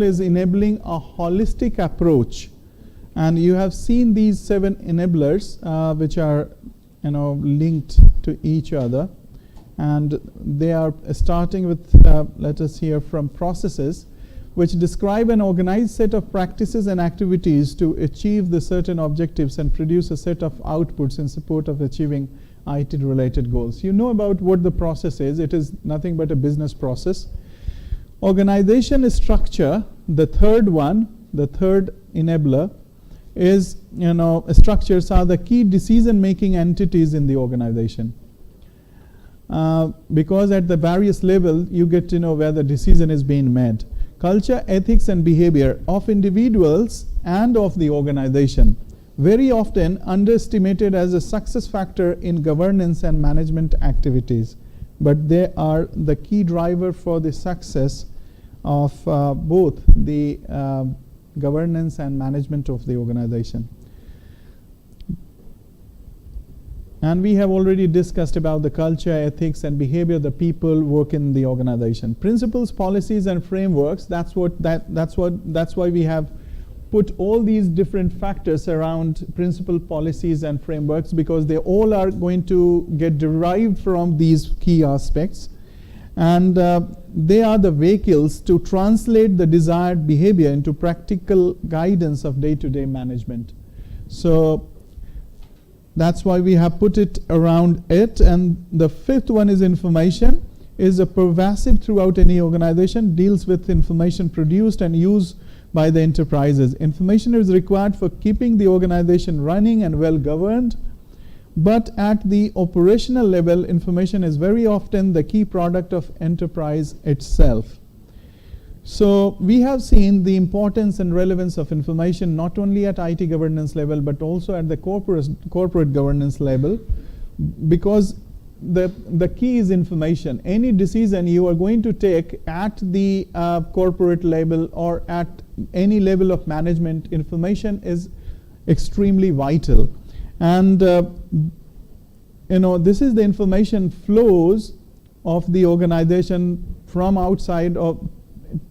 is enabling a holistic approach. And you have seen these 7 enablers, which are linked to each other. And they are starting with, let us hear from processes, which describe an organized set of practices and activities to achieve the certain objectives and produce a set of outputs in support of achieving IT-related goals. You know about what the process is. It is nothing but a business process. Organization structure, the third one, the third enabler, is, structures are the key decision-making entities in the organization. Because at the various levels, you get to know where the decision is being made. Culture, ethics, and behavior of individuals and of the organization, very often underestimated as a success factor in governance and management activities. But they are the key driver for the success of both the governance and management of the organization. And we have already discussed about the culture, ethics, and behavior the people work in the organization. Principles, policies, and frameworks. That's why we have put all these different factors around principle, policies, and frameworks, because they all are going to get derived from these key aspects. And they are the vehicles to translate the desired behavior into practical guidance of day-to-day management. So that's why we have put it around it. And the fifth one is information, is a pervasive throughout any organization, deals with information produced and used by the enterprises. Information is required for keeping the organization running and well governed. But at the operational level, information is very often the key product of enterprise itself. So we have seen the importance and relevance of information not only at IT governance level, but also at the corporate governance level, because the key is information. Any decision you are going to take at the corporate level or at any level of management, information is extremely vital. And this is the information flows of the organization from outside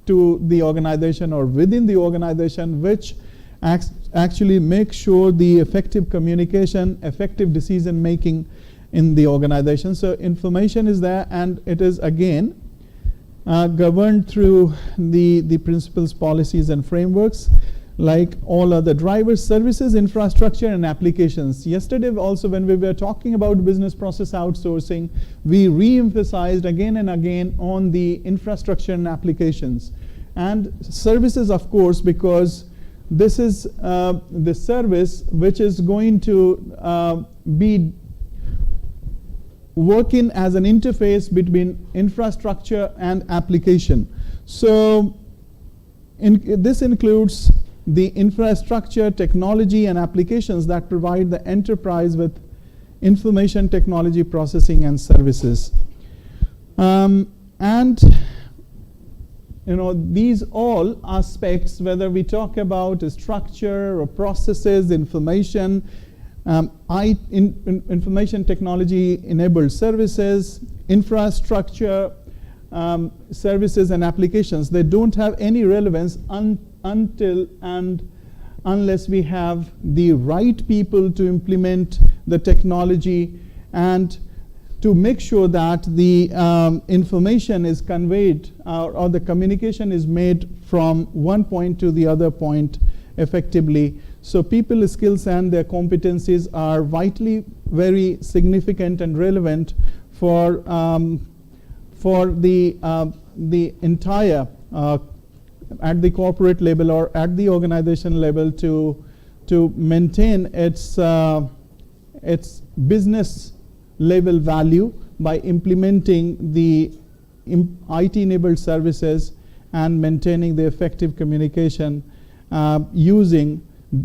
to the organization or within the organization, which actually makes sure the effective communication, effective decision making in the organization. So information is there, and it is again governed through the principles, policies, and frameworks, like all other drivers, services, infrastructure, and applications. Yesterday also, when we were talking about business process outsourcing, we re-emphasized again and again on the infrastructure and applications. And services, of course, because this is the service which is going to be working as an interface between infrastructure and application. So this includes the infrastructure, technology, and applications that provide the enterprise with information technology processing and services. These all aspects, whether we talk about structure or processes, information, information technology enabled services, infrastructure, services, and applications, they don't have any relevance until and unless we have the right people to implement the technology and to make sure that the information is conveyed or the communication is made from one point to the other point effectively. So people skills and their competencies are vitally very significant and relevant for the entire at the corporate level or at the organization level to maintain its business level value by implementing the IT-enabled services and maintaining the effective communication using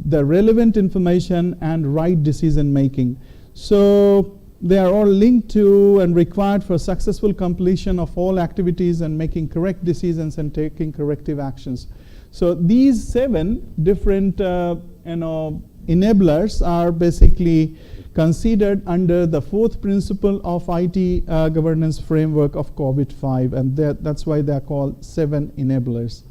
the relevant information and right decision making. So they are all linked to and required for successful completion of all activities and making correct decisions and taking corrective actions. So these 7 different enablers are basically considered under the 4th principle of IT governance framework of Corbett 5, and that's why they are called 7 enablers.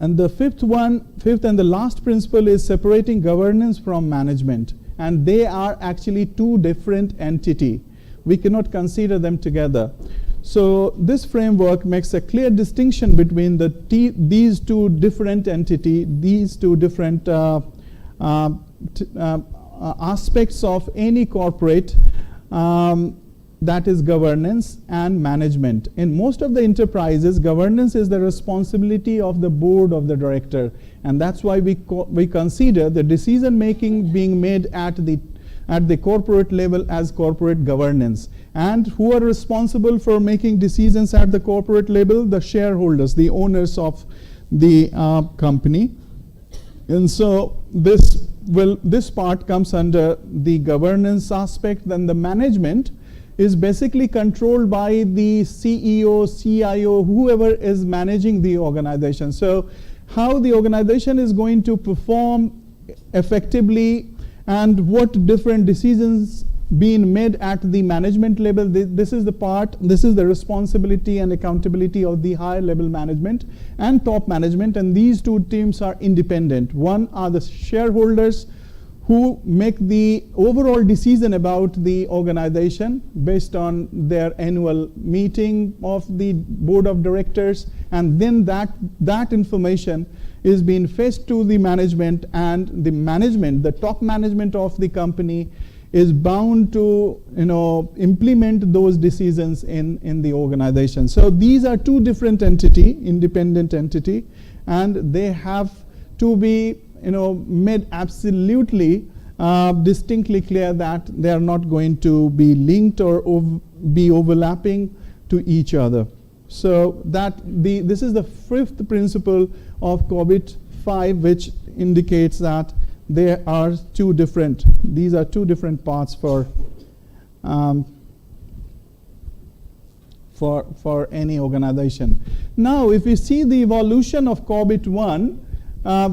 And the fifth and the last principle is separating governance from management. And they are actually two different entities. We cannot consider them together. So this framework makes a clear distinction between these two different entities, these two different aspects of any corporate, that is governance and management. In most of the enterprises, governance is the responsibility of the board of the director, and that's why we consider the decision making being made at the corporate level as corporate governance. And who are responsible for making decisions at the corporate level? The shareholders, the owners of the company. And so this part comes under the governance aspect. Then the management is basically controlled by the CEO, CIO, whoever is managing the organization. So how the organization is going to perform effectively and what different decisions being made at the management level, this is the responsibility and accountability of the higher level management and top management, and these two teams are independent. One are the shareholders who make the overall decision about the organization based on their annual meeting of the board of directors, and then that information is being fed to the management, and the top management of the company is bound to implement those decisions in the organization. So these are two different independent entity, and they have to be made absolutely distinctly clear that they are not going to be linked or be overlapping to each other. So this is the fifth principle of Corbett 5, which indicates that these are two different parts for any organization. Now, if we see the evolution of Corbett 1,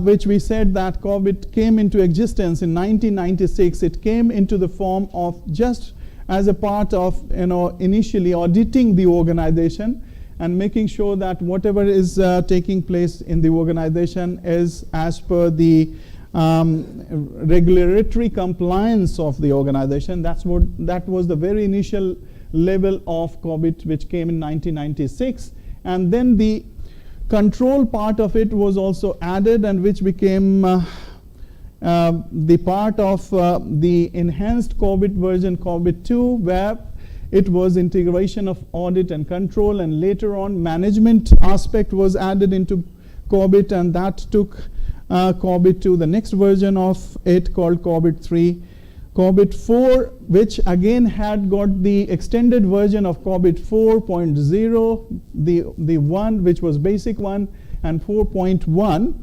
which we said that Corbett came into existence in 1996. It came into the form of just as a part of initially auditing the organization and making sure that whatever is taking place in the organization is as per the regulatory compliance of the organization. That was the very initial level of Corbett, which came in 1996, and then the control part of it was also added, and which became the part of the enhanced Corbett version, Corbett 2, where it was integration of audit and control, and later on management aspect was added into Corbett, and that took Corbett to the next version of it called Corbett 3. Corbett 4, which again had got the extended version of Corbett 4.0, the one which was basic one, and 4.1,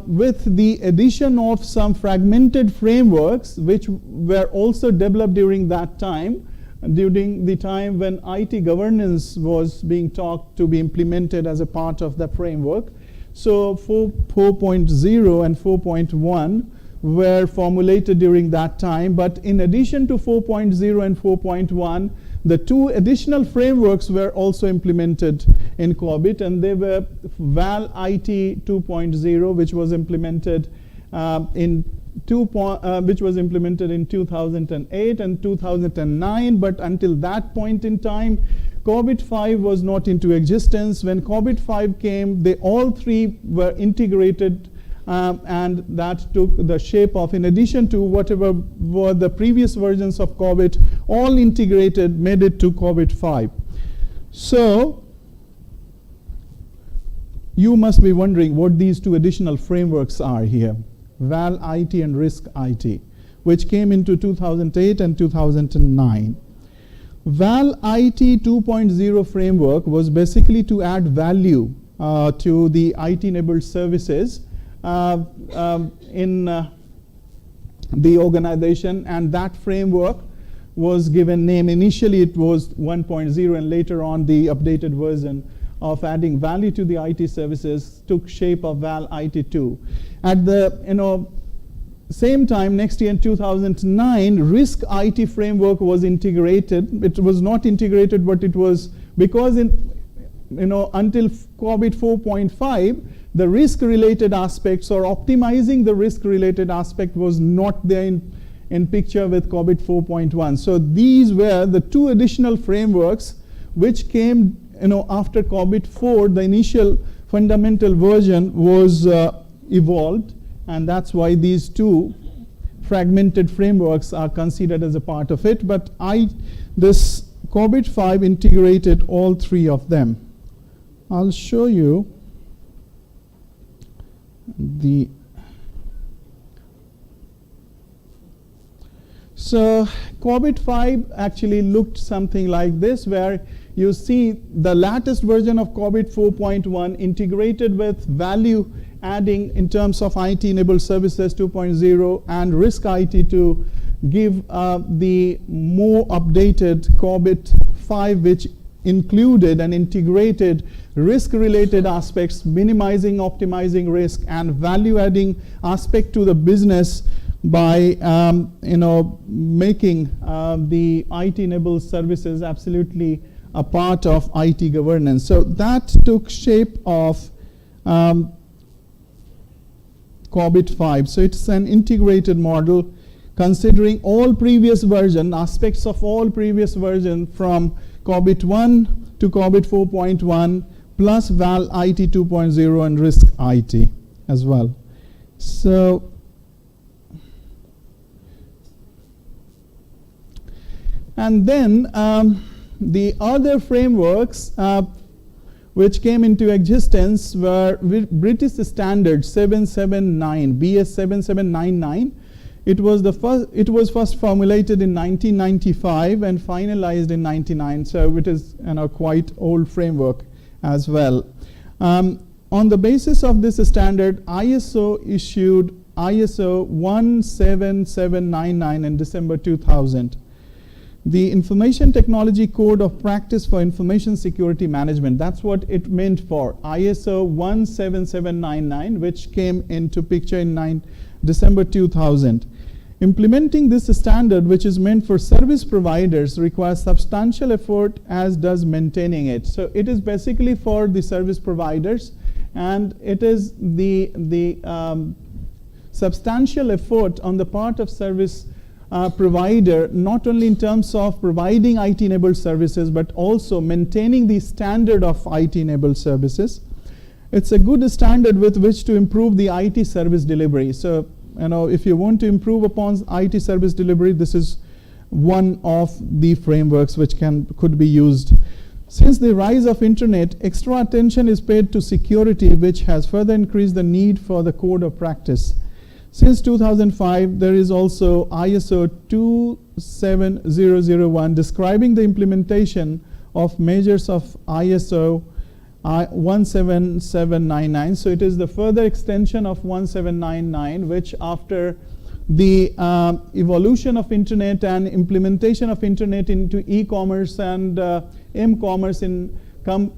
with the addition of some fragmented frameworks which were also developed during that time, during the time when IT governance was being talked to be implemented as a part of the framework. So 4.0 and 4.1 were formulated during that time, but in addition to 4.0 and 4.1, the two additional frameworks were also implemented in Corbett, and they were Val IT 2.0, which was implemented in 2008 and 2009, but until that point in time, Corbett 5 was not into existence. When Corbett 5 came, all three were integrated, and that took the shape of, in addition to whatever were the previous versions of Corbett, all integrated, made it to Corbett 5. So you must be wondering what these two additional frameworks are here, Val IT and Risk IT, which came into 2008 and 2009. Val IT 2.0 framework was basically to add value to the IT-enabled services in the organization, and that framework was given name. Initially it was 1.0, and later on the updated version of adding value to the IT services took shape of Val IT 2. At the same time, next year in 2009, Risk IT framework was integrated. It was not integrated, but it was because until Corbett 4.5, the risk-related aspects or optimizing the risk-related aspect was not there in picture with Corbett 4.1. So these were the two additional frameworks which came, after Corbett 4. The initial fundamental version was evolved, and that's why these two fragmented frameworks are considered as a part of it. But this Corbett 5 integrated all three of them. I'll show you So Corbett 5 actually looked something like this, where you see the latest version of Corbett 4.1 integrated with value adding in terms of IT-enabled services 2.0 and risk IT to give the more updated Corbett 5, which included and integrated risk-related aspects, minimizing, optimizing risk, and value-adding aspect to the business by making the IT-enabled services absolutely a part of IT governance. So that took shape of Corbett 5. So it's an integrated model considering all previous version, aspects of all previous version from Corbett 1 to Corbett 4.1 plus Val IT 2.0 and Risk IT as well. So and then the other frameworks which came into existence were British Standard 779, BS 7799. It was first formulated in 1995 and finalized in 99. So it is quite old framework as well. On the basis of this standard, ISO issued ISO 17799 in December 2000. The Information Technology Code of Practice for Information Security Management. That's what it meant for, ISO 17799, which came into picture in December 2000. Implementing this standard, which is meant for service providers, requires substantial effort, as does maintaining it. So it is basically for the service providers, and it is the substantial effort on the part of service provider, not only in terms of providing IT-enabled services, but also maintaining the standard of IT-enabled services. It's a good standard with which to improve the IT service delivery. So, if you want to improve upon IT service delivery, this is one of the frameworks which could be used. Since the rise of internet, extra attention is paid to security, which has further increased the need for the code of practice. Since 2005, there is also ISO 27001 describing the implementation of measures of ISO 17799. So it is the further extension of 1799, which after the evolution of internet and implementation of internet into e-commerce and m-commerce in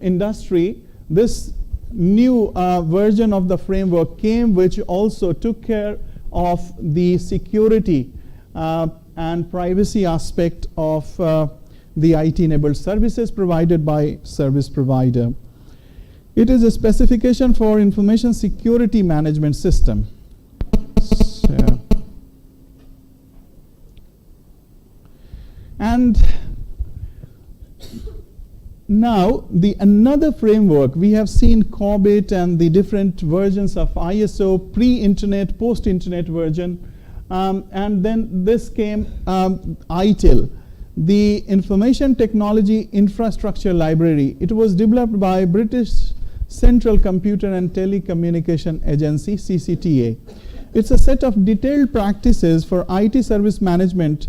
industry, this new version of the framework came, which also took care of the security and privacy aspect of the IT-enabled services provided by service provider. It is a specification for information security management system. So, and now another framework, we have seen Corbett and the different versions of ISO, pre-internet, post-internet version, and then this came Itil, the Information Technology Infrastructure Library. It was developed by British Central Computer and Telecommunication Agency, CCTA. It's a set of detailed practices for IT service management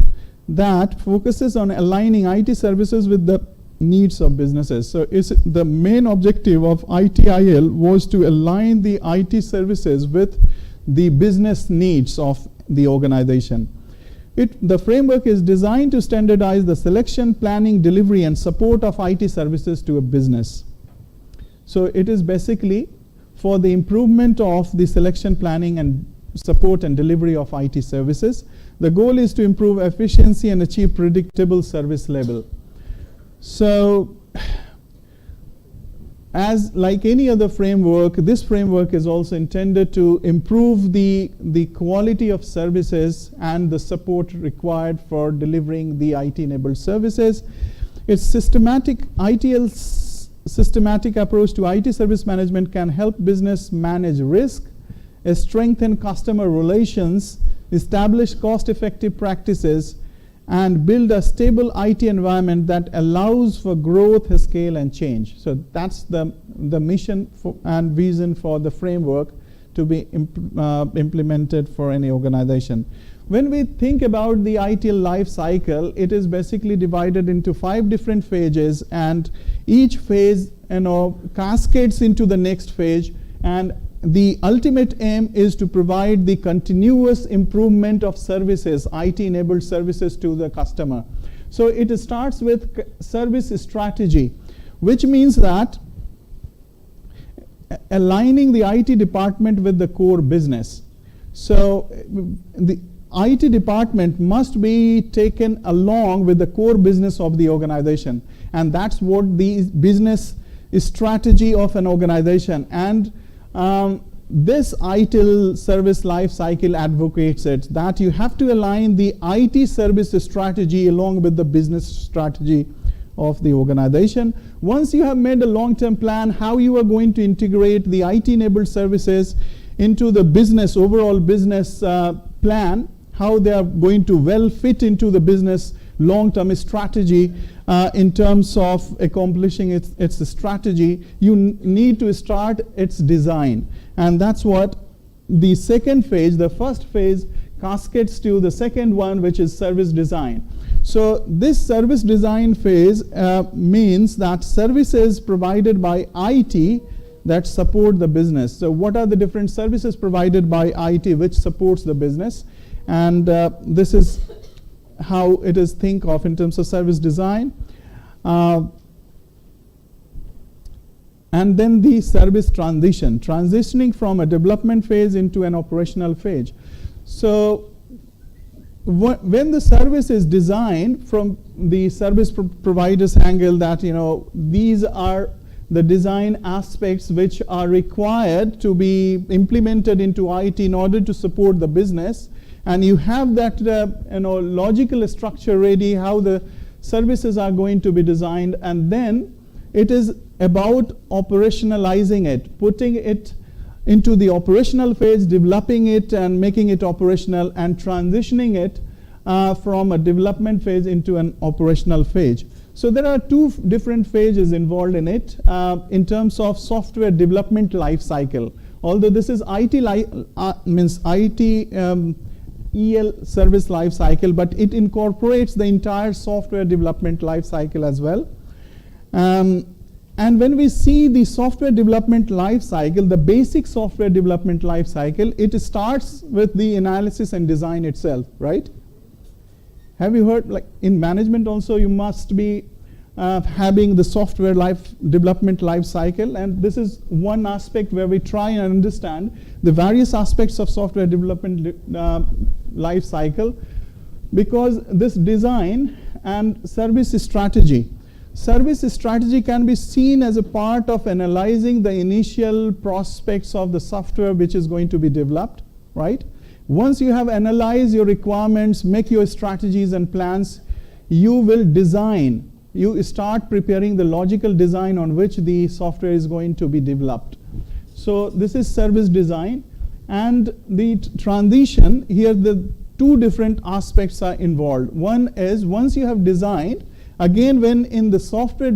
that focuses on aligning IT services with the needs of businesses. So the main objective of ITIL was to align the IT services with the business needs of the organization. The framework is designed to standardize the selection, planning, delivery, and support of IT services to a business. So it is basically for the improvement of the selection, planning, and support and delivery of IT services. The goal is to improve efficiency and achieve predictable service level. So as like any other framework, this framework is also intended to improve the quality of services and the support required for delivering the IT-enabled services. Its ITL's systematic approach to IT service management can help business manage risk, strengthen customer relations, establish cost-effective practices, and build a stable IT environment that allows for growth, scale, and change. So that's the mission and vision for the framework to be implemented for any organization. When we think about the Ideal Lifecycle, it is basically divided into 5 different phases, and each phase cascades into the next phase, and the ultimate aim is to provide the continuous improvement of services, IT-enabled services to the customer. So it starts with service strategy, which means that aligning the IT department with the core business. So the IT department must be taken along with the core business of the organization, and that's what the business strategy of an organization. And this Itil service life cycle advocates it, that you have to align the IT service strategy along with the business strategy of the organization. Once you have made a long-term plan how you are going to integrate the IT-enabled services into the business, overall business plan, how they are going to well fit into the business long-term strategy in terms of accomplishing its strategy, you need to start its design. And that's what the second phase, the first phase, cascades to the second one, which is service design. So this service design phase means that services provided by IT that support the business. So what are the different services provided by IT which supports the business? And this is how it is think of in terms of service design. And then the service transition, transitioning from a development phase into an operational phase. So when the service is designed from the service provider's angle, that these are the design aspects which are required to be implemented into IT in order to support the business, and you have that logical structure ready, how the services are going to be designed, and then it is about operationalizing it, putting it into the operational phase, developing it and making it operational, and transitioning it from a development phase into an operational phase. So there are 2 different phases involved in it in terms of software development life cycle. Although this is EL service life cycle, but it incorporates the entire software development life cycle as well. And when we see the software development life cycle, the basic software development life cycle, it starts with the analysis and design itself, right? Have you heard, like in management also, you must be having the software development life cycle, and this is one aspect where we try and understand the various aspects of software development life cycle, because this design and service strategy can be seen as a part of analyzing the initial prospects of the software which is going to be developed, right? Once you have analyzed your requirements, make your strategies and plans, you will design. You start preparing the logical design on which the software is going to be developed. So this is service design. And the transition, here the 2 different aspects are involved. One is, once you have designed, again, when in the software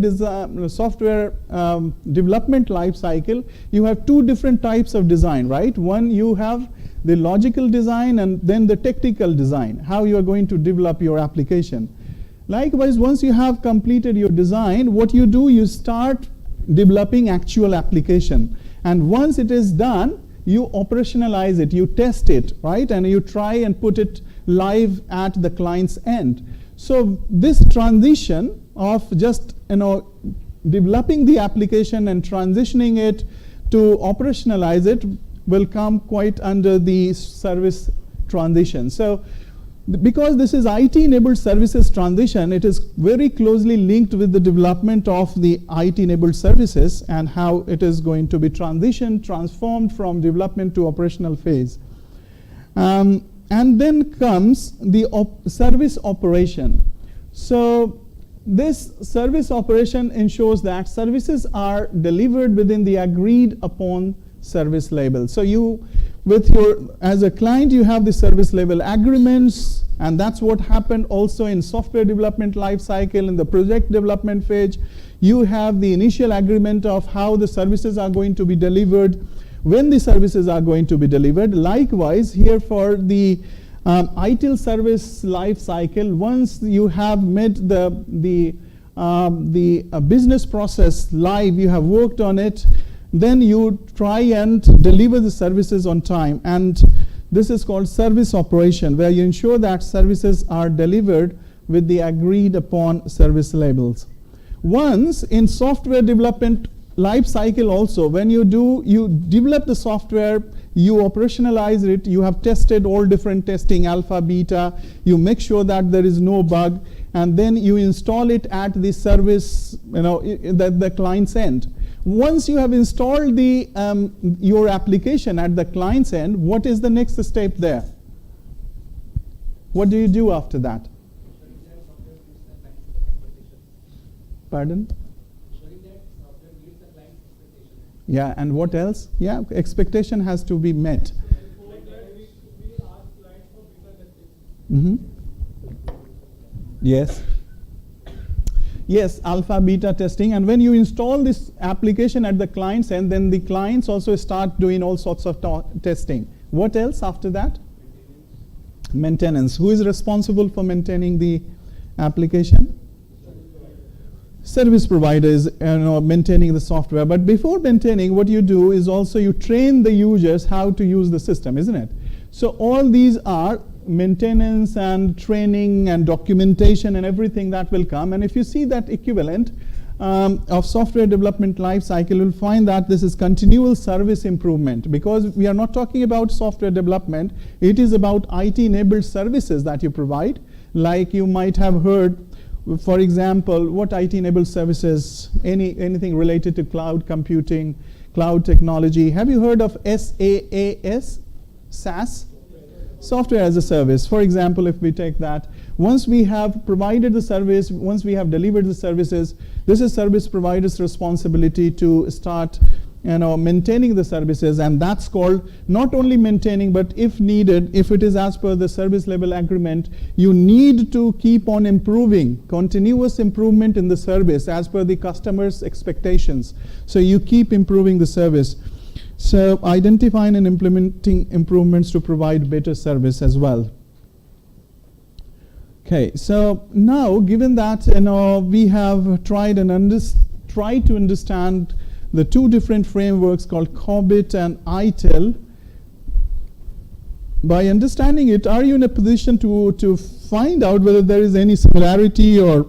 development life cycle, you have 2 different types of design, right? One, you have the logical design, and then the technical design, how you are going to develop your application. Likewise, once you have completed your design, what you do, you start developing actual application. And once it is done, you operationalize it, you test it, right? And you try and put it live at the client's end. So this transition of just developing the application and transitioning it to operationalize it will come quite under the service transition. So Because this is IT-enabled services transition, it is very closely linked with the development of the IT-enabled services and how it is going to be transformed from development to operational phase. And then comes the service operation. So this service operation ensures that services are delivered within the agreed upon service level. So you, as a client, you have the service level agreements, and that's what happened also in software development lifecycle. In the project development phase, you have the initial agreement of how the services are going to be delivered, when the services are going to be delivered. Likewise, here for the Itil service lifecycle, once you have made the business process live, you have worked on it, then you try and deliver the services on time. And this is called service operation, where you ensure that services are delivered with the agreed upon service labels. Once in software development life cycle also, when you develop the software, you operationalize it, you have tested all different testing, alpha, beta, you make sure that there is no bug, and then you install it at the service, the client's end. Once you have installed your application at the client's end, what is the next step there? What do you do after that? Pardon? Yeah, and what else? Yeah, expectation has to be met. Mm-hmm. Yes. Yes, alpha, beta testing. And when you install this application at the client's end, then the clients also start doing all sorts of testing. What else after that? Maintenance. Who is responsible for maintaining the application? Service provider is maintaining the software. But before maintaining, what you do is also you train the users how to use the system, isn't it? So all these are maintenance and training and documentation and everything that will come. And if you see that equivalent of software development life cycle, you'll find that this is continual service improvement, because we are not talking about software development. It is about IT-enabled services that you provide. Like you might have heard, for example, what IT-enabled services, anything related to cloud computing, cloud technology. Have you heard of SaaS? SaaS? Software as a service. For example, if we take that, once we have provided the service, once we have delivered the services, this is service provider's responsibility to start maintaining the services, and that's called not only maintaining, but if needed, if it is as per the service level agreement, you need to keep on improving, continuous improvement in the service as per the customer's expectations. So you keep improving the service. So identifying and implementing improvements to provide better service as well. Okay, so now given that we have tried to understand the two different frameworks called Corbett and Itil, by understanding it, are you in a position to find out whether there is any similarity or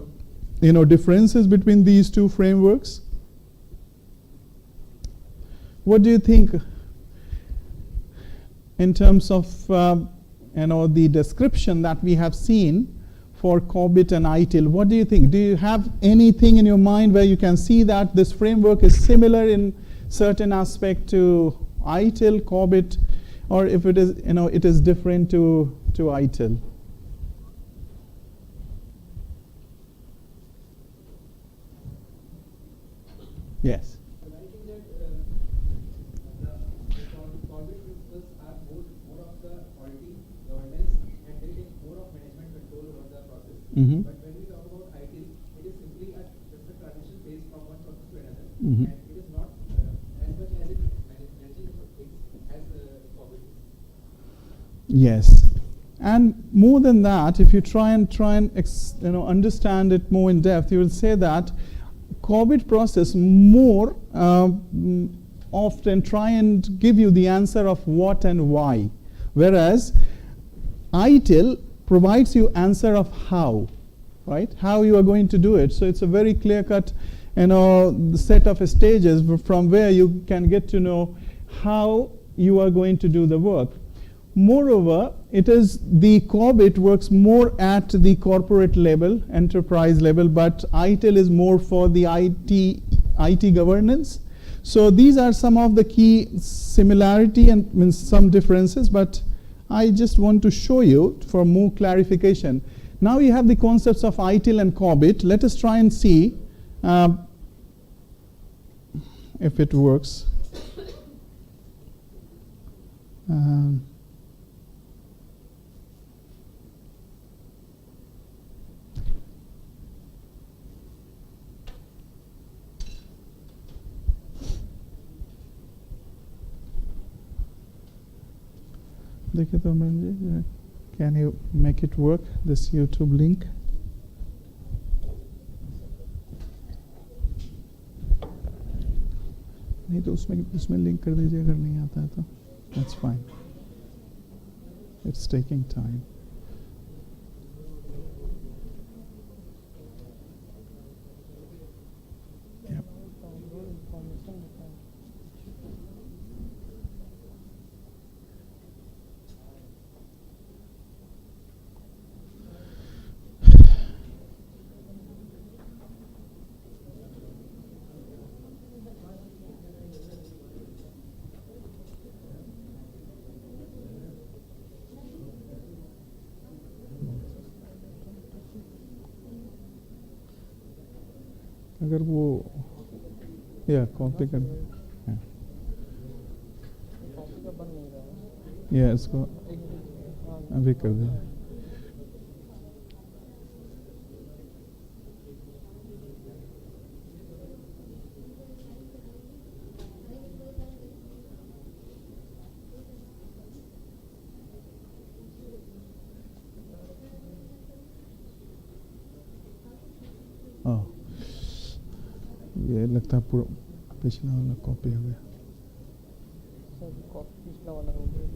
differences between these two frameworks? What do you think in terms of the description that we have seen for Corbett and Itil? What do you think? Do you have anything in your mind where you can see that this framework is similar in certain aspect to Itil, Corbett, or if it is it is different to Itil? Yes. Mm-hmm. But when we talk about Itil, it is simply just a transition phase from one process to another, mm-hmm. and it is not as much as it managing things as Corbett is. Yes, and more than that, if you try and understand it more in depth, you will say that Corbett process more often try and give you the answer of what and why, whereas Itil provides you answer of how, right? How you are going to do it. So it's a very clear-cut, set of stages from where you can get to know how you are going to do the work. Moreover, it is the Corbett works more at the corporate level, enterprise level, but Itil is more for the IT governance. So these are some of the key similarity and means some differences, but I just want to show you for more clarification. Now you have the concepts of Itil and Corbett. Let us try and see if it works. देखिए तो मुझे, can you make it work, this YouTube link? नहीं तो उसमें link कर दीजिए अगर नहीं आता है तो. That's fine. It's taking time. Yep. अगर वो या कॉपी कर या इसको अभी कर दे. ये लगता है पूरा पिछला वाला कॉपी हो गया. पिछला वाला हो गया.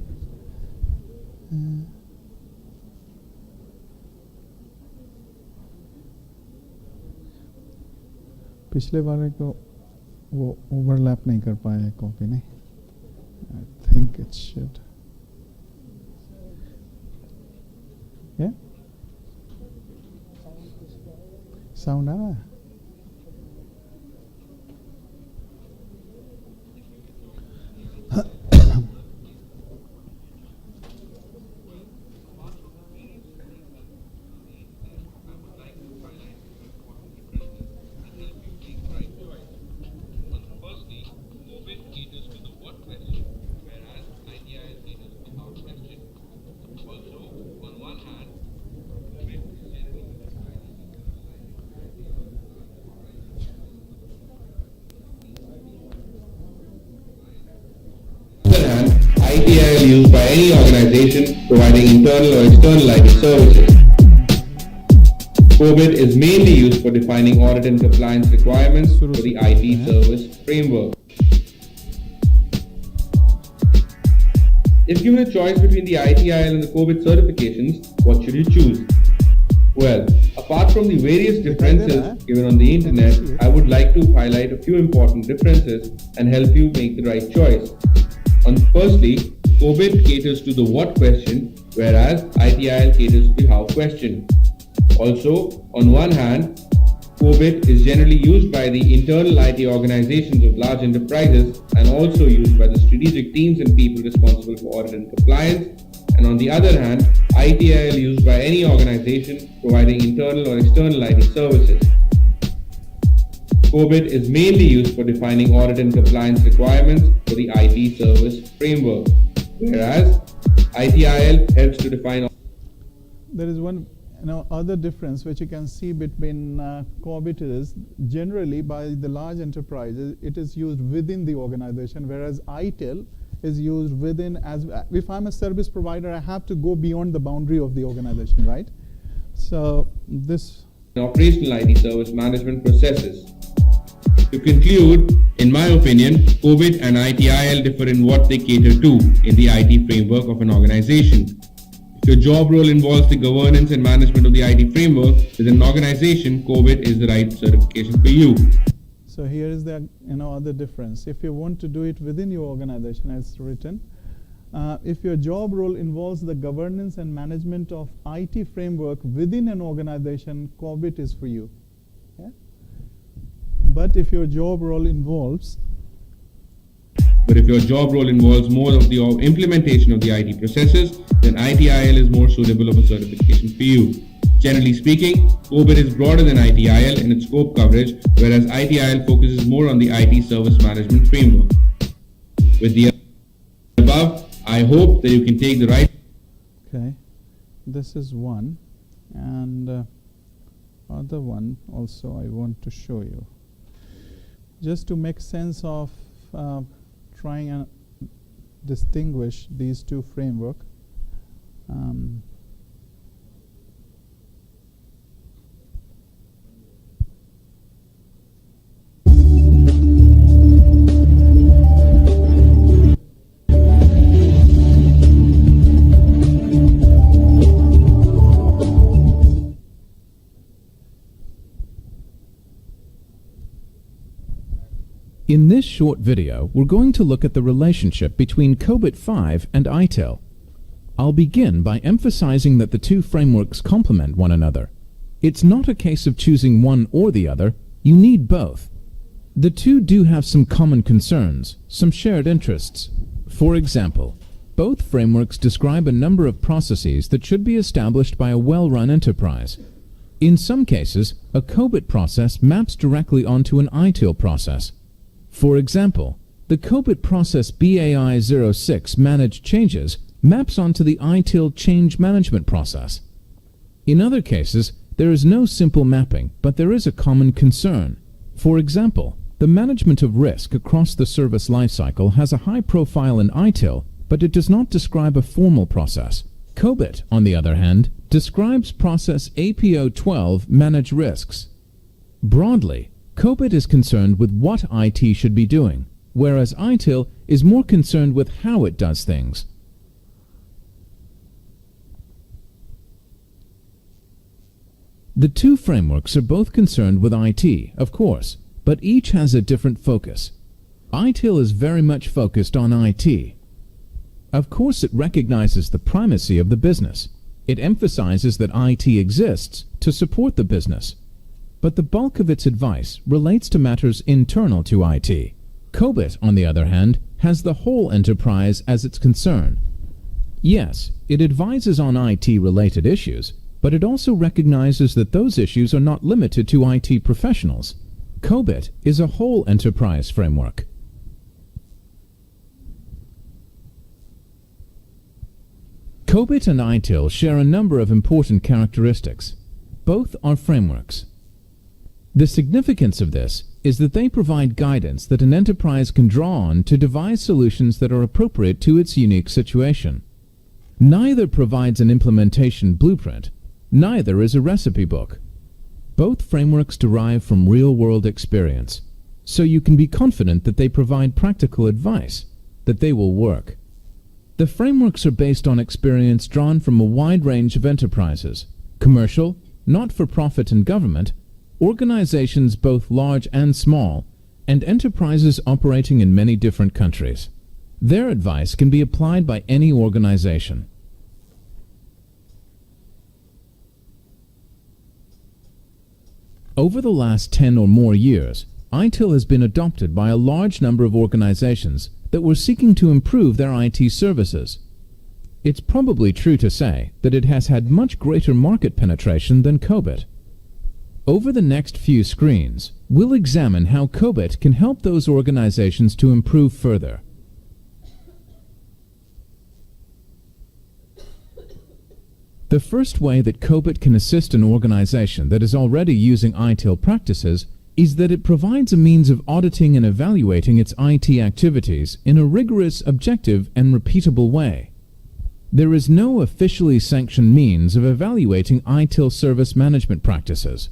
पिछले वाले को वो ओवरलैप नहीं कर पाया है कॉपी नहीं. I think it should. या साउंड आ रहा है. Ideal used by any organization providing internal or external IT services. Corbett is mainly used for defining audit and compliance requirements for the IT service framework. If given a choice between the ITIL and the Corbett certifications, what should you choose? Well, apart from the various differences given on the internet, I would like to highlight a few important differences and help you make the right choice. Firstly, Corbett caters to the what question, whereas ITIL caters to the how question. Also, on one hand, Corbett is generally used by the internal IT organizations of large enterprises and also used by the strategic teams and people responsible for audit and compliance. And on the other hand, ITIL used by any organization providing internal or external IT services. Corbett is mainly used for defining audit and compliance requirements for the IT service framework, whereas ITIL helps to define. There is one other difference which you can see between Corbett is generally by the large enterprises it is used within the organization, whereas Itil is used within. As if I'm a service provider, I have to go beyond the boundary of the organization, right? So this operational IT service management processes. To conclude, in my opinion, Corbett and ITIL differ in what they cater to in the IT framework of an organization. If your job role involves the governance and management of the IT framework within an organization, Corbett is the right certification for you. So here is the other difference. If you want to do it within your organization as written, if your job role involves the governance and management of IT framework within an organization, Corbett is for you. Yeah? But if your job role involves more of the implementation of the IT processes, then ITIL is more suitable of a certification for you. Generally speaking, Corbett is broader than ITIL in its scope coverage, whereas ITIL focuses more on the IT service management framework. With the above, I hope that you can take the right. Okay, this is one, and other one also I want to show you. Just to make sense of trying and distinguish these two frameworks. In this short video, we're going to look at the relationship between Corbett 5 and Itil. I'll begin by emphasizing that the two frameworks complement one another. It's not a case of choosing one or the other, you need both. The two do have some common concerns, some shared interests. For example, both frameworks describe a number of processes that should be established by a well-run enterprise. In some cases, a Corbett process maps directly onto an Itil process. For example, the Corbett process BAI06 Manage Changes maps onto the Itil Change Management process. In other cases, there is no simple mapping, but there is a common concern. For example, the management of risk across the service lifecycle has a high profile in Itil, but it does not describe a formal process. Corbett, on the other hand, describes process APO12 Manage Risks. Broadly, Corbett is concerned with what IT should be doing, whereas Itil is more concerned with how it does things. The two frameworks are both concerned with IT, of course, but each has a different focus. Itil is very much focused on IT. Of course, it recognizes the primacy of the business. It emphasizes that IT exists to support the business. But the bulk of its advice relates to matters internal to IT. Corbett, on the other hand, has the whole enterprise as its concern. Yes, it advises on IT-related issues, but it also recognizes that those issues are not limited to IT professionals. Corbett is a whole enterprise framework. Corbett and Itil share a number of important characteristics. Both are frameworks. The significance of this is that they provide guidance that an enterprise can draw on to devise solutions that are appropriate to its unique situation. Neither provides an implementation blueprint, neither is a recipe book. Both frameworks derive from real-world experience, so you can be confident that they provide practical advice, that they will work. The frameworks are based on experience drawn from a wide range of enterprises, commercial, not-for-profit and government, organizations both large and small, and enterprises operating in many different countries. Their advice can be applied by any organization. Over the last 10 or more years, Itil has been adopted by a large number of organizations that were seeking to improve their IT services. It's probably true to say that it has had much greater market penetration than Corbett. Over the next few screens, we'll examine how Corbett can help those organizations to improve further. The first way that Corbett can assist an organization that is already using Itil practices is that it provides a means of auditing and evaluating its IT activities in a rigorous, objective, and repeatable way. There is no officially sanctioned means of evaluating Itil service management practices.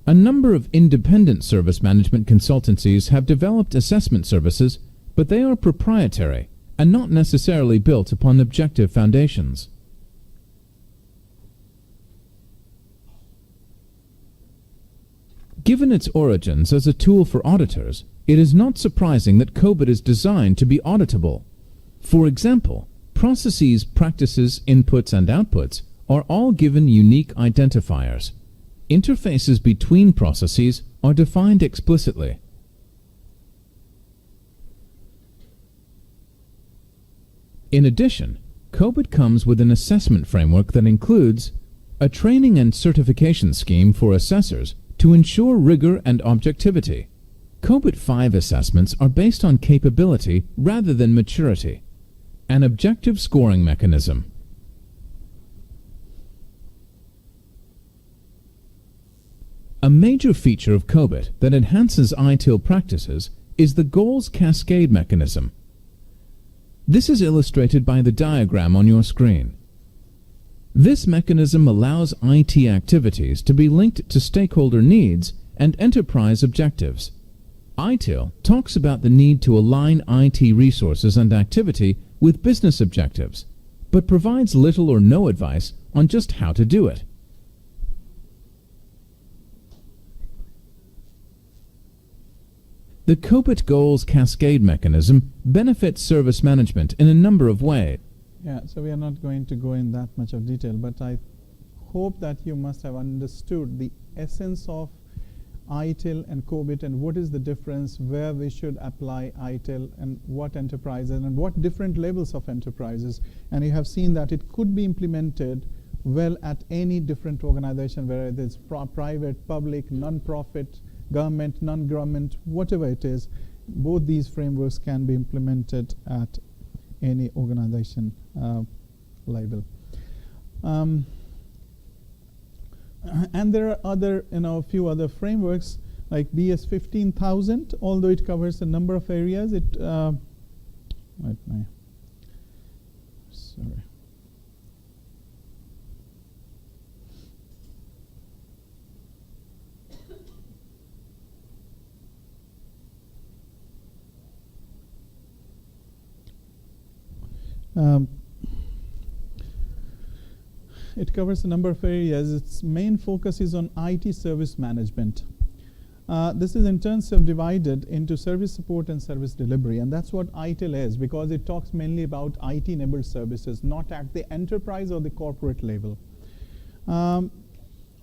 A number of independent service management consultancies have developed assessment services, but they are proprietary and not necessarily built upon objective foundations. Given its origins as a tool for auditors, it is not surprising that Corbett is designed to be auditable. For example, Processes, practices, inputs, and outputs are all given unique identifiers. Interfaces between processes are defined explicitly. In addition, Corbett comes with an assessment framework that includes a training and certification scheme for assessors to ensure rigor and objectivity. Corbett 5 assessments are based on capability rather than maturity. An objective scoring mechanism. A major feature of Corbett that enhances Itil practices is the goals cascade mechanism. This is illustrated by the diagram on your screen. This mechanism allows IT activities to be linked to stakeholder needs and enterprise objectives. Itil talks about the need to align IT resources and activity with business objectives, but provides little or no advice on just how to do it. The Corbett Goals Cascade mechanism benefits service management in a number of ways. Yeah, so we are not going to go in that much of detail, but I hope that you must have understood the essence of Itil and Corbett and what is the difference, where we should apply Itil and what enterprises and what different levels of enterprises. And you have seen that it could be implemented well at any different organization, whether it's private, public, non-profit, government, non-government, whatever it is. Both these frameworks can be implemented at any organization level. And there are other, few other frameworks like BS 15000. Although it covers a number of areas, it sorry. It covers a number of areas. Its main focus is on IT service management. This is in turn subdivided into service support and service delivery, and that's what Itil is, because it talks mainly about IT-enabled services, not at the enterprise or the corporate level. On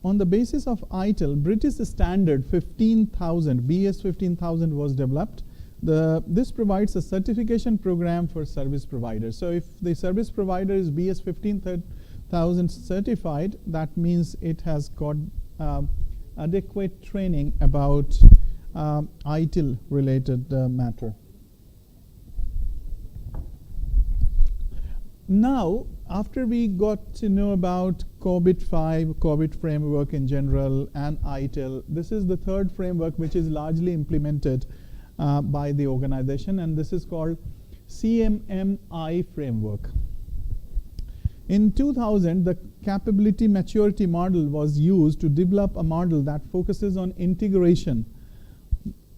the basis of Itil, British standard 15000, BS 15000 was developed. This provides a certification program for service providers. So if the service provider is BS 15000 certified, that means it has got adequate training about Itil related matter. Now, after we got to know about Corbett 5, Corbett framework in general, and Itil, this is the third framework which is largely implemented by the organization, and this is called Cmmi framework. In 2000, the capability maturity model was used to develop a model that focuses on integration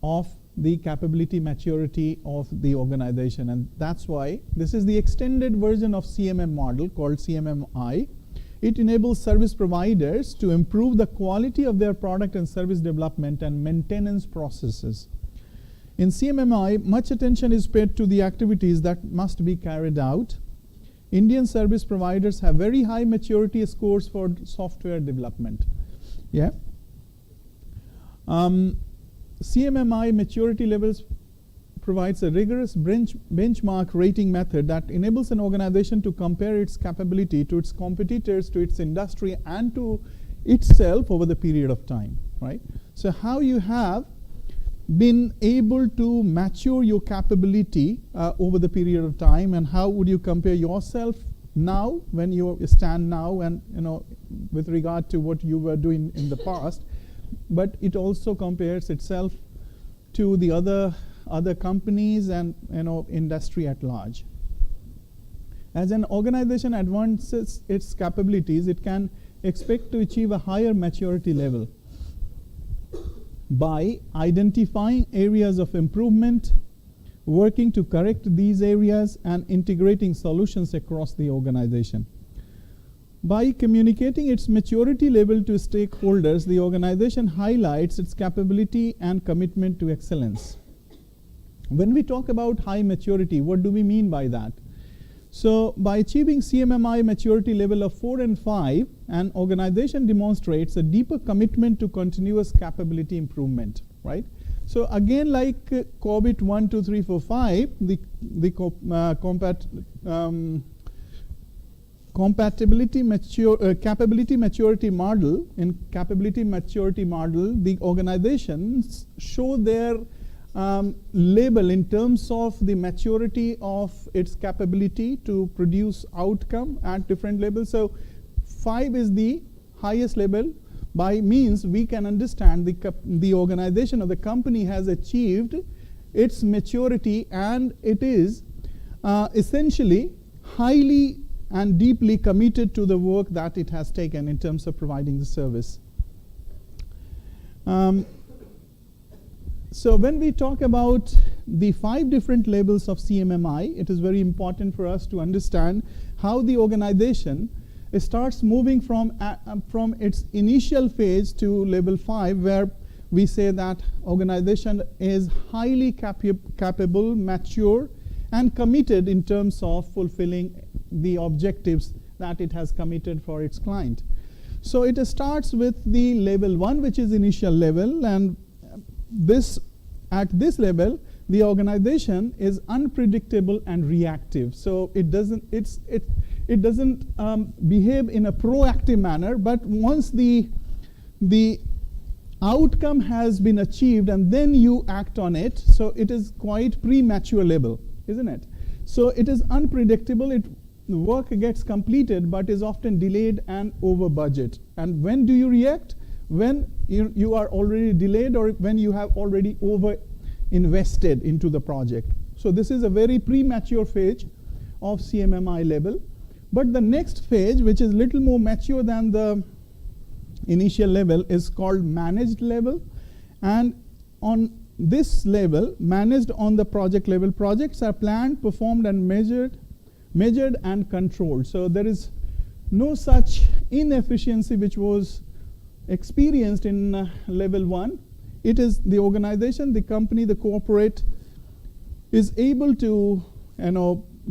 of the capability maturity of the organization, and that's why this is the extended version of CMM model called Cmmi. It enables service providers to improve the quality of their product and service development and maintenance processes. In Cmmi, much attention is paid to the activities that must be carried out. Indian service providers have very high maturity scores for software development. Yeah. Cmmi maturity levels provides a rigorous benchmark rating method that enables an organization to compare its capability to its competitors, to its industry, and to itself over the period of time, right? So how you have been able to mature your capability over the period of time, and how would you compare yourself now when you stand now, and with regard to what you were doing in the past, but it also compares itself to the other companies and industry at large. As an organization advances its capabilities, it can expect to achieve a higher maturity level by identifying areas of improvement, working to correct these areas, and integrating solutions across the organization. By communicating its maturity level to stakeholders, the organization highlights its capability and commitment to excellence. When we talk about high maturity, what do we mean by that? So by achieving CMMI maturity level of 4 and 5, an organization demonstrates a deeper commitment to continuous capability improvement, right? So again, like Corbett 1, 2, 3, 4, 5, the capability maturity model. In capability maturity model, the organizations show their label in terms of the maturity of its capability to produce outcome at different levels. So 5 is the highest level. By means we can understand the organization or the company has achieved its maturity, and it is essentially highly and deeply committed to the work that it has taken in terms of providing the service. So when we talk about the 5 different levels of CMMI, it is very important for us to understand how the organization starts moving from its initial phase to level 5, where we say that organization is highly capable, mature, and committed in terms of fulfilling the objectives that it has committed for its client. So it starts with the level 1, which is initial level, and at this level the organization is unpredictable and reactive. So it doesn't behave in a proactive manner, but once the outcome has been achieved and then you act on it, so it is quite premature level, isn't it? So it is unpredictable. The work gets completed but is often delayed and over budget. And when do you react? When you are already delayed, or when you have already over invested into the project. So this is a very premature phase of CMMI level. But the next phase, which is little more mature than the initial level, is called managed level. And on this level, managed on the project level, projects are planned, performed, and measured and controlled. So there is no such inefficiency which was experienced in level 1. It is the organization, the company, the corporate is able to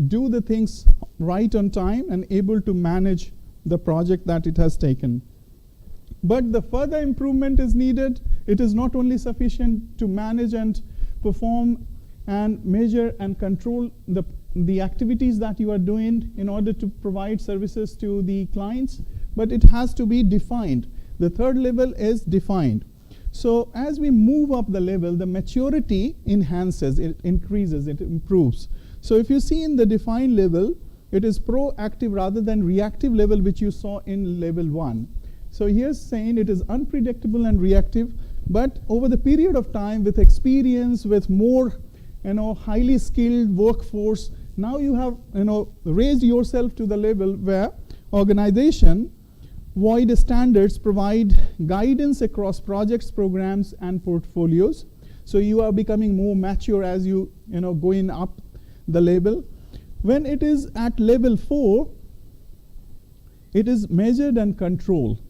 do the things right on time and able to manage the project that it has taken. But the further improvement is needed. It is not only sufficient to manage and perform and measure and control the activities that you are doing in order to provide services to the clients, but it has to be defined. The third level is defined. So as we move up the level, the maturity enhances, it increases, it improves. So if you see in the defined level, it is proactive rather than reactive level, which you saw in level 1. So here's saying it is unpredictable and reactive, but over the period of time, with experience, with more highly skilled workforce, now you have raised yourself to the level where organization wide standards provide guidance across projects, programs, and portfolios. So you are becoming more mature as you going up the level. When it is at level 4, it is measured and controlled.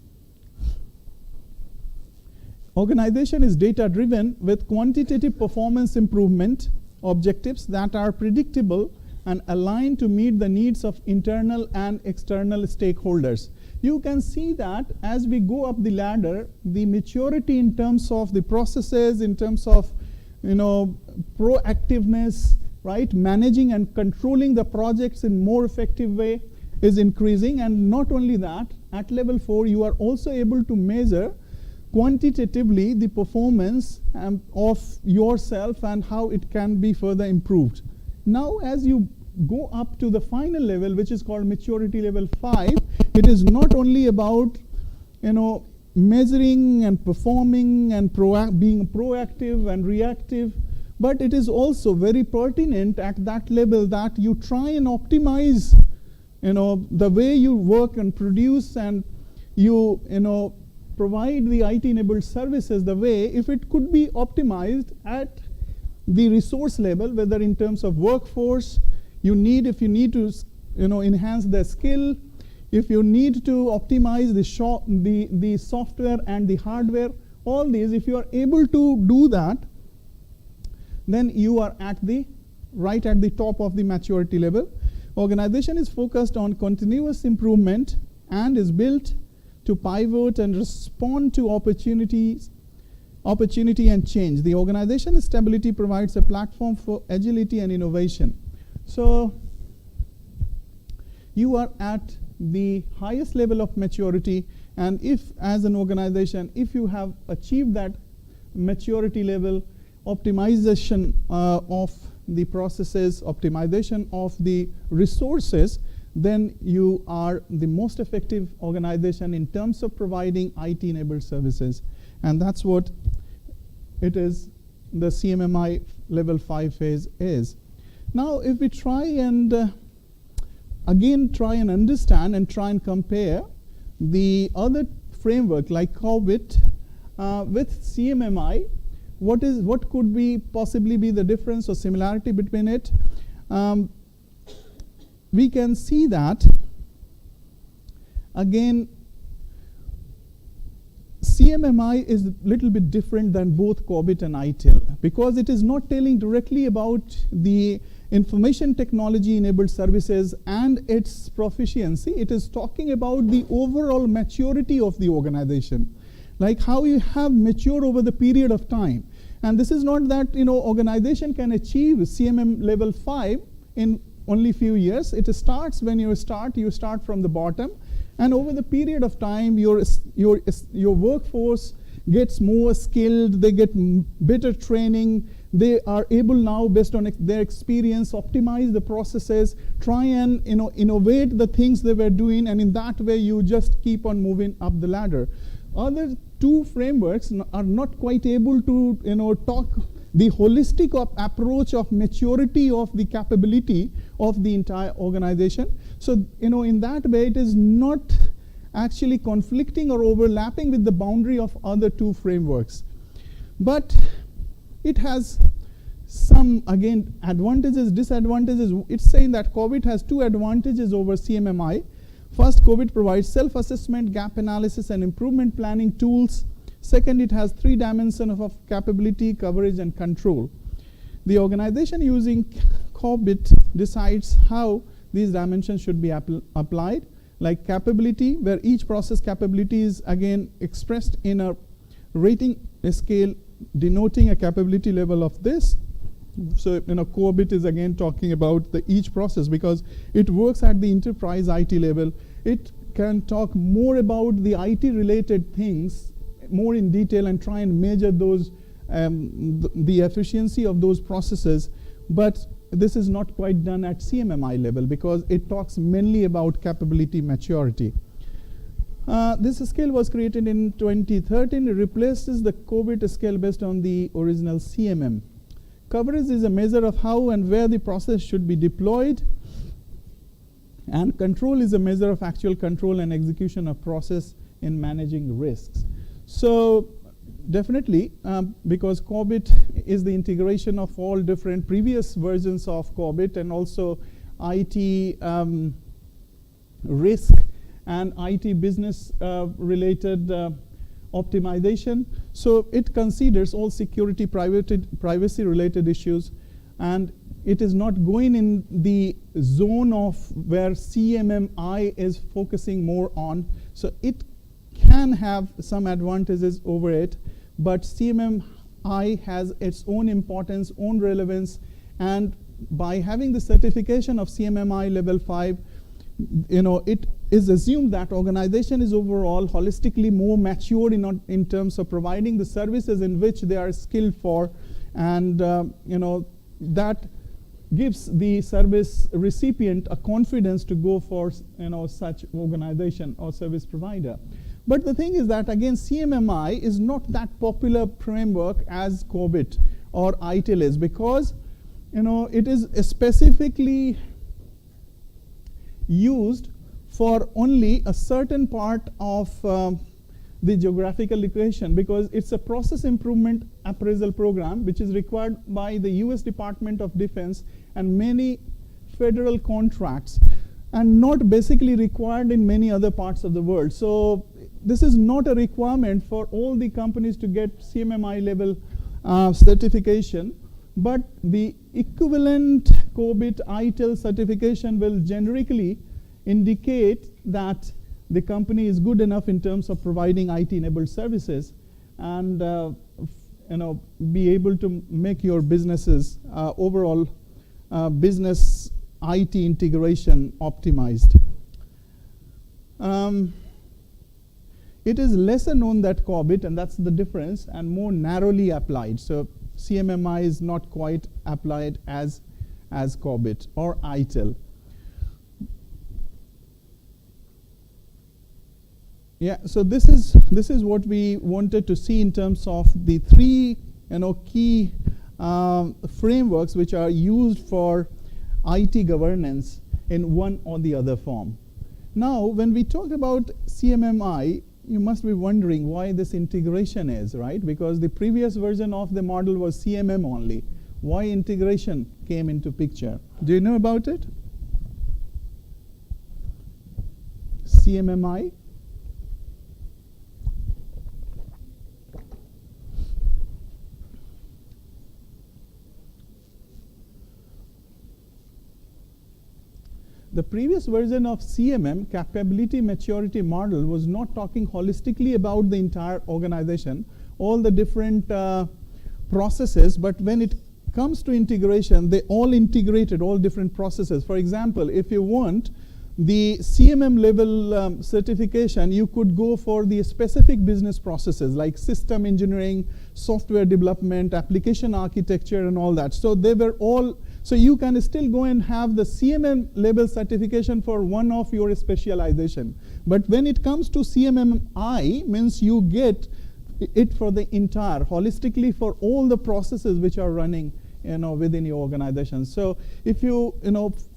Organization is data driven with quantitative performance improvement objectives that are predictable and aligned to meet the needs of internal and external stakeholders. You can see that as we go up the ladder, the maturity in terms of the processes, in terms of proactiveness, right, managing and controlling the projects in more effective way is increasing. And not only that, at level 4 you are also able to measure quantitatively the performance of yourself and how it can be further improved. Now as you go up to the final level, which is called maturity level 5, it is not only about measuring and performing and being proactive and reactive, but it is also very pertinent at that level that you try and optimize the way you work and produce, and you provide the IT enabled services the way if it could be optimized at the resource level, whether in terms of workforce, if you need to enhance the skill, if you need to optimize the software and the hardware, all these, if you are able to do that, then you are right at the top of the maturity level. Organization is focused on continuous improvement and is built to pivot and respond to opportunity and change. The organization stability provides a platform for agility and innovation. So you are at the highest level of maturity, and if as an organization, if you have achieved that maturity level, optimization of the processes, optimization of the resources, then you are the most effective organization in terms of providing IT-enabled services. And that's what it is, the CMMI level 5 phase is. Now, if we try and again try and understand and try and compare the other framework like Corbett with CMMI, what could be possibly be the difference or similarity between it? We can see that again CMMI is a little bit different than both Corbett and Itil, because it is not telling directly about the information technology enabled services and its proficiency. It is talking about the overall maturity of the organization, like how you have matured over the period of time. And this is not that organization can achieve CMM level 5 in only few years. It starts when you start from the bottom, and over the period of time your workforce gets more skilled, they get better training, they are able now, based on their experience, optimize the processes, try and innovate the things they were doing, and in that way you just keep on moving up the ladder. Other two frameworks are not quite able to talk the holistic approach of maturity of the capability of the entire organization. So in that way it is not actually conflicting or overlapping with the boundary of other two frameworks, but it has some, again, advantages, disadvantages. It's saying that Corbett has two advantages over CMMI. First, Corbett provides self-assessment, gap analysis, and improvement planning tools. Second, it has 3 dimensions of capability, coverage, and control. The organization using Corbett decides how these dimensions should be applied, like capability, where each process capability is again expressed in a rating scale denoting a capability level of this. So Corbett is again talking about each process because it works at the enterprise IT level. It can talk more about the IT related things more in detail and try and measure those the efficiency of those processes, but this is not quite done at CMMI level because it talks mainly about capability maturity. This scale was created in 2013. It replaces the Corbett scale based on the original CMM. Coverage is a measure of how and where the process should be deployed, and control is a measure of actual control and execution of process in managing risks. So definitely, because Corbett is the integration of all different previous versions of Corbett and also IT risk and IT business related optimization. So it considers all security, privacy related issues, and it is not going in the zone of where CMMI is focusing more on. So it can have some advantages over it, but CMMI has its own importance, own relevance, and by having the certification of CMMI level 5, it is assumed that organization is overall holistically more matured in terms of providing the services in which they are skilled for, and that gives the service recipient a confidence to go for such organization or service provider. But the thing is that again CMMI is not that popular framework as Corbett or Itil is, because it is specifically used for only a certain part of the geographical equation, because it's a process improvement appraisal program which is required by the US Department of Defense and many federal contracts, and not basically required in many other parts of the world. So this is not a requirement for all the companies to get CMMI level certification, but the equivalent Corbett Itil certification will generically indicate that the company is good enough in terms of providing IT-enabled services and be able to make your businesses overall business IT integration optimized. It is lesser known than Corbett, and that's the difference, and more narrowly applied. So CMMI is not quite applied as Corbett or Itil. Yeah, so this is what we wanted to see in terms of the three key frameworks which are used for IT governance in one or the other form. Now, when we talk about CMMI, you must be wondering why this integration is, right? Because the previous version of the model was CMM only. Why integration came into picture? Do you know about it? CMMI? The previous version of CMM, Capability Maturity Model, was not talking holistically about the entire organization, all the different processes, but when it comes to integration, they all integrated all different processes. For example, if you want the CMM level certification, you could go for the specific business processes like system engineering, software development, application architecture, and all that. So they were all. So you can still go and have the CMM level certification for one of your specialization. But when it comes to CMMI, means you get it for the entire, holistically for all the processes which are running within your organization. So if you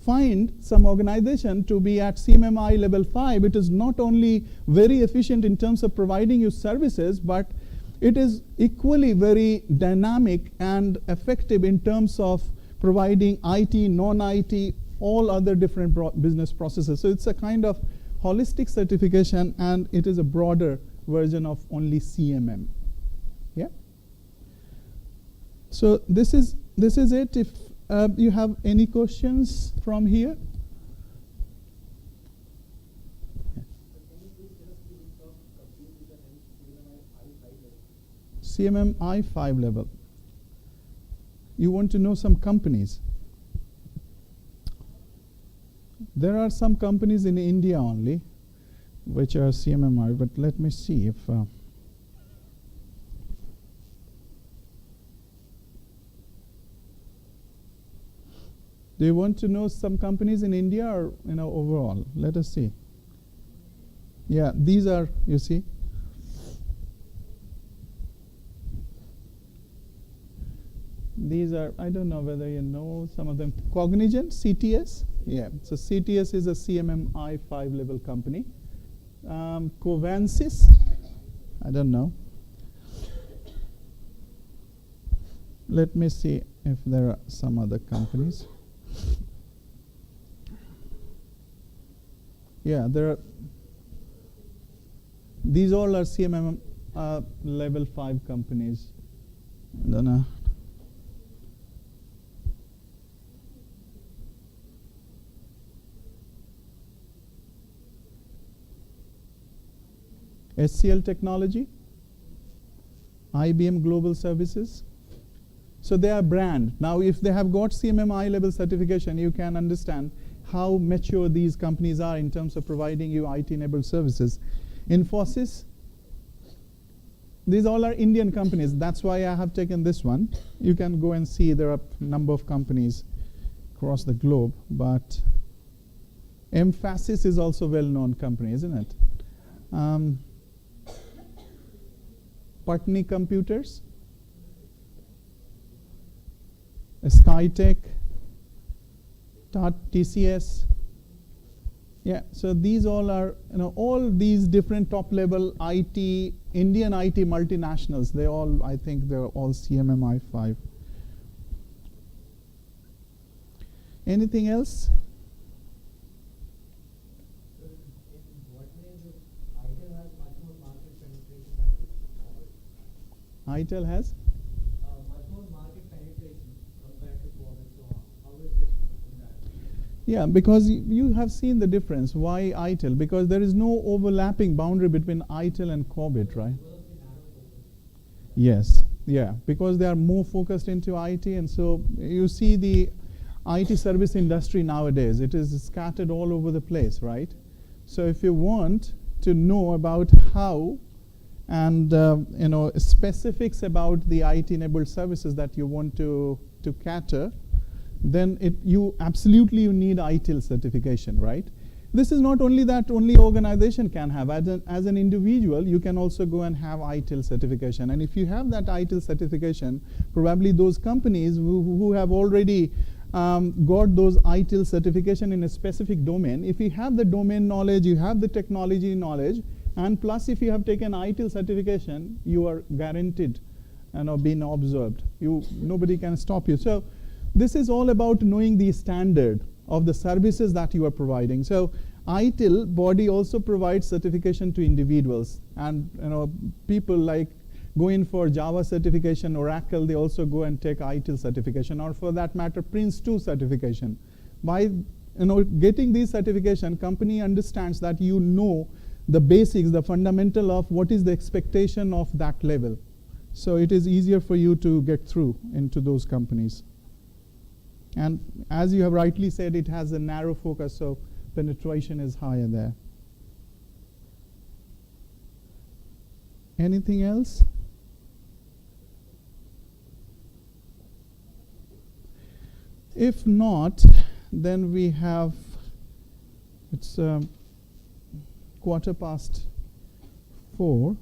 find some organization to be at CMMI level 5, it is not only very efficient in terms of providing you services, but it is equally very dynamic and effective in terms of providing IT, non-IT, all other different business processes. So it's a kind of holistic certification, and it is a broader version of only CMM. Yeah. So this is it. If you have any questions from here. CMMI 5 level. You want to know some companies. There are some companies in India only which are CMMI, but let me see if do you want to know some companies in India or overall? Let us see. Yeah, these are, you see. These are, I don't know whether you know some of them. Cognizant, CTS. Yeah, so CTS is a CMMI 5 level company. Covansys, I don't know. Let me see if there are some other companies. Yeah, there are. These all are CMM level 5 companies. I don't know. SCL Technology, IBM Global Services. So they are brand. Now if they have got CMMI level certification, you can understand how mature these companies are in terms of providing you IT-enabled services. Infosys, these all are Indian companies. That's why I have taken this one. You can go and see there are a number of companies across the globe, but Emphasis is also a well-known company, isn't it? Patni Computers, Skytech, TCS. Yeah, so these all are, all these different top-level IT, Indian IT multinationals. They all, I think, they're all CMMI 5. Anything else? Itil has? Much more market penetration compared to Corbett. So how is it Yeah, because you have seen the difference. Why Itil? Because there is no overlapping boundary between Itil and Corbett, right? Yes, yeah, because they are more focused into IT, and so you see the IT service industry nowadays, it is scattered all over the place, right? So if you want to know about how and specifics about the IT-enabled services that you want to cater, then you absolutely need Itil certification, right? This is not only that only organization can have. As an individual, you can also go and have Itil certification. And if you have that Itil certification, probably those companies who have already got those Itil certification in a specific domain, if you have the domain knowledge, you have the technology knowledge, and plus if you have taken Itil certification, you are guaranteed being observed. Nobody can stop you. So this is all about knowing the standard of the services that you are providing. So Itil body also provides certification to individuals, and people like go in for Java certification, Oracle, they also go and take Itil certification, or for that matter Prince 2 certification. By getting these certification, company understands that you know the basics, the fundamental of what is the expectation of that level. So it is easier for you to get through into those companies. And as you have rightly said, it has a narrow focus, so penetration is higher there. Anything else? If not, then we have, it's 4:15.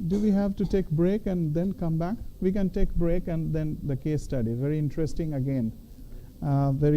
Do we have to take break and then come back? We can take break and then the case study. Very interesting again. Very